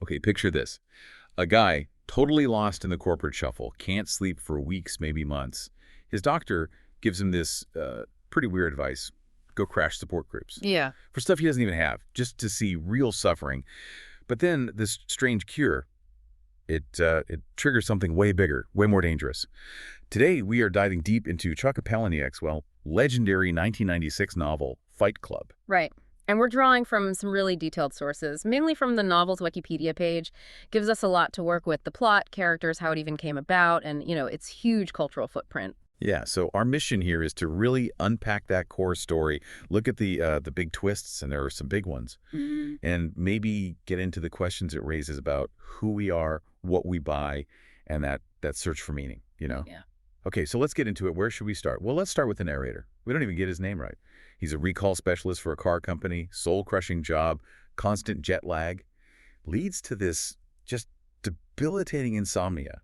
Okay, picture this. A guy totally lost in the corporate shuffle, can't sleep for weeks, maybe months. His doctor gives him this pretty weird advice. Go crash support groups. Yeah. For stuff he doesn't even have, just to see real suffering. But then this strange cure, it triggers something way bigger, way more dangerous. Today, we are diving deep into Chuck Palahniuk's, well, legendary 1996 novel, Fight Club. Right. And we're drawing from some really detailed sources, mainly from the novel's Wikipedia page. Gives us a lot to work with: the plot, characters, how it even came about, and, its huge cultural footprint. Yeah, so our mission here is to really unpack that core story, look at the big twists, and there are some big ones, and maybe get into the questions it raises about who we are, what we buy, and that search for meaning. Yeah. Okay, so let's get into it. Where should we start? Well, let's start with the narrator. We don't even get his name right. He's a recall specialist for a car company, soul-crushing job, constant jet lag, leads to this just debilitating insomnia.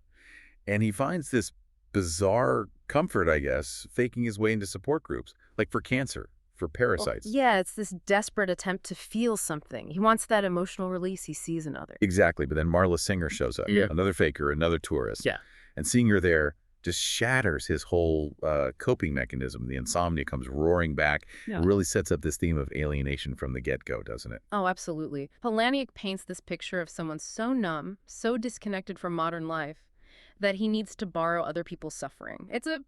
And he finds this bizarre comfort, I guess, faking his way into support groups, like for cancer, for Well, parasites. yeah, it's this desperate attempt to feel something. He wants that emotional release he sees in others. Exactly, but then Marla Singer shows up, Yeah. another faker, another tourist. Yeah. And seeing her there just shatters his whole coping mechanism. The insomnia comes roaring back. Yeah. It really sets up this theme of alienation from the get-go, doesn't it? Oh, absolutely. Palahniuk paints this picture of someone so numb, so disconnected from modern life, that he needs to borrow other people's suffering. It's a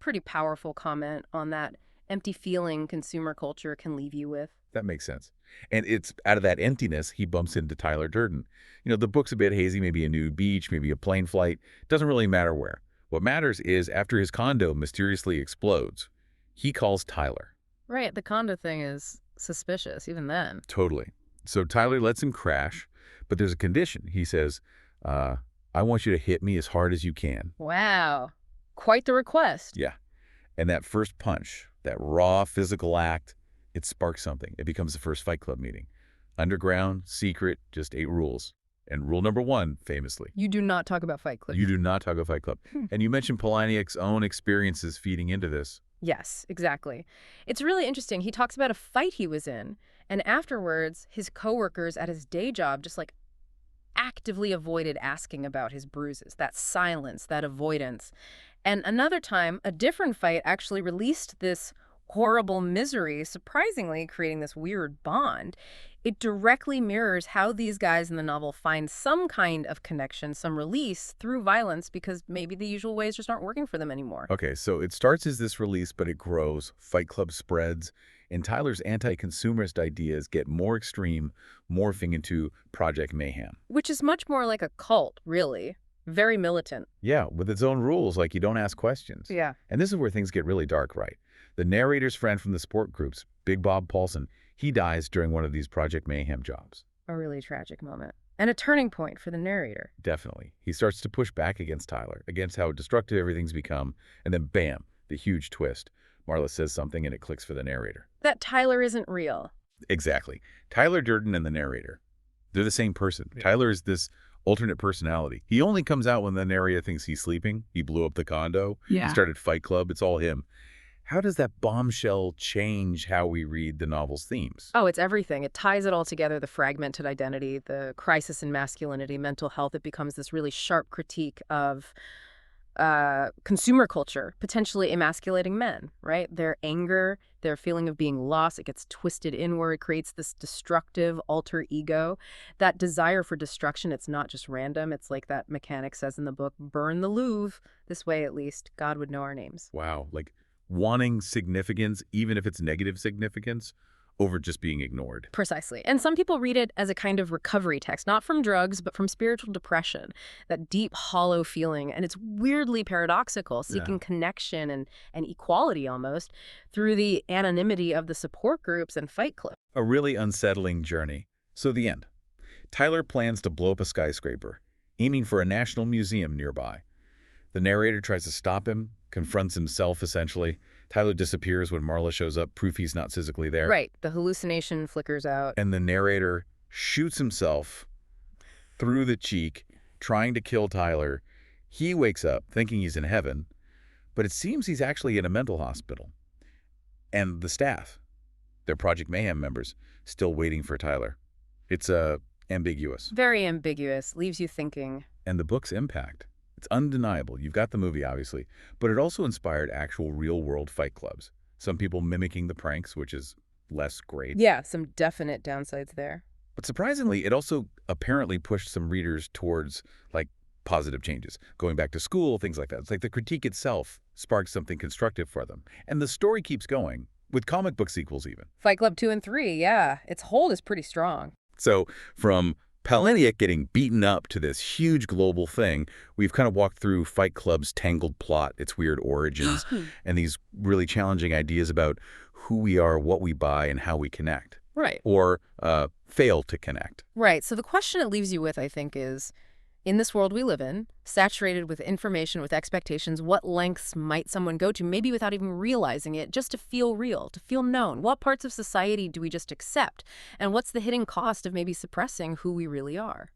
pretty powerful comment on that empty feeling consumer culture can leave you with. That makes sense. And it's out of that emptiness, he bumps into Tyler Durden. The book's a bit hazy, maybe a nude beach, maybe a plane flight. Doesn't really matter where. What matters is after his condo mysteriously explodes, he calls Tyler. Right, the condo thing is suspicious, even then. Totally. So Tyler lets him crash, but there's a condition. He says, I want you to hit me as hard as you can. Wow. Quite the request. Yeah. And that first punch, that raw physical act, it sparks something. It becomes the first Fight Club meeting. Underground, secret, just 8 rules. And rule number 1, famously, You do not talk about Fight Club. you do not talk about Fight Club. And you mentioned Palahniuk's own experiences feeding into this. Yes, exactly. It's really interesting. He talks about a fight he was in, and afterwards, his coworkers at his day job just actively avoided asking about his bruises. That silence, that avoidance. And another time, a different fight actually released this horrible misery, surprisingly creating this weird bond. It directly mirrors how these guys in the novel find some kind of connection, some release through violence, because maybe the usual ways just aren't working for them anymore. Okay, so it starts as this release, but it grows. Fight Club spreads, and Tyler's anti-consumerist ideas get more extreme, morphing into Project Mayhem. Which is much more like a cult, really. Very militant. Yeah, with its own rules, like you don't ask questions. Yeah. And this is where things get really dark, right? The narrator's friend from the sport groups, Big Bob Paulson, he dies during one of these Project Mayhem jobs. A really tragic moment. And a turning point for the narrator. Definitely. He starts to push back against Tyler, against how destructive everything's become, and then bam, the huge twist. Marla says something and it clicks for the narrator. That Tyler isn't real. Exactly. Tyler Durden and the narrator, they're the same person. Yeah. Tyler is this alternate personality. He only comes out when the narrator thinks he's sleeping. He blew up the condo. Yeah. He started Fight Club. It's all him. How does that bombshell change how we read the novel's themes? Oh, it's everything. It ties it all together: the fragmented identity, the crisis in masculinity, mental health. It becomes this really sharp critique of consumer culture, potentially emasculating men, right? Their anger, their feeling of being lost, it gets twisted inward, creates this destructive alter ego. That desire for destruction, it's not just random. It's like that mechanic says in the book, burn the Louvre. This way, at least, God would know our names. Wow, like wanting significance, even if it's negative significance, over just being ignored. Precisely. And some people read it as a kind of recovery text, not from drugs, but from spiritual depression, that deep, hollow feeling. And it's weirdly paradoxical, seeking connection and equality almost through the anonymity of the support groups and Fight Club. A really unsettling journey. So the end. Tyler plans to blow up a skyscraper, aiming for a national museum nearby. The narrator tries to stop him, confronts himself essentially. Tyler disappears when Marla shows up, proof he's not physically there. Right. The hallucination flickers out. And the narrator shoots himself through the cheek, trying to kill Tyler. He wakes up thinking he's in heaven, but it seems he's actually in a mental hospital. And the staff, they're Project Mayhem members, still waiting for Tyler. It's a Ambiguous. Very ambiguous, leaves you thinking. And the book's impact. It's undeniable. You've got the movie, obviously, but it also inspired actual real-world fight clubs. Some people mimicking the pranks, which is less great. Yeah, some definite downsides there. But surprisingly, it also apparently pushed some readers towards, like, positive changes. Going back to school, things like that. It's like the critique itself sparked something constructive for them. And the story keeps going, with comic book sequels even. Fight Club 2 and 3, yeah. Its hold is pretty strong. So from Palahniuk getting beaten up to this huge global thing, we've kind of walked through Fight Club's tangled plot, its weird origins, and these really challenging ideas about who we are, what we buy, and how we connect. Right. Or fail to connect. Right. So the question it leaves you with, I think, is, in this world we live in, saturated with information, with expectations, what lengths might someone go to, maybe without even realizing it, just to feel real, to feel known? What parts of society do we just accept? And what's the hidden cost of maybe suppressing who we really are?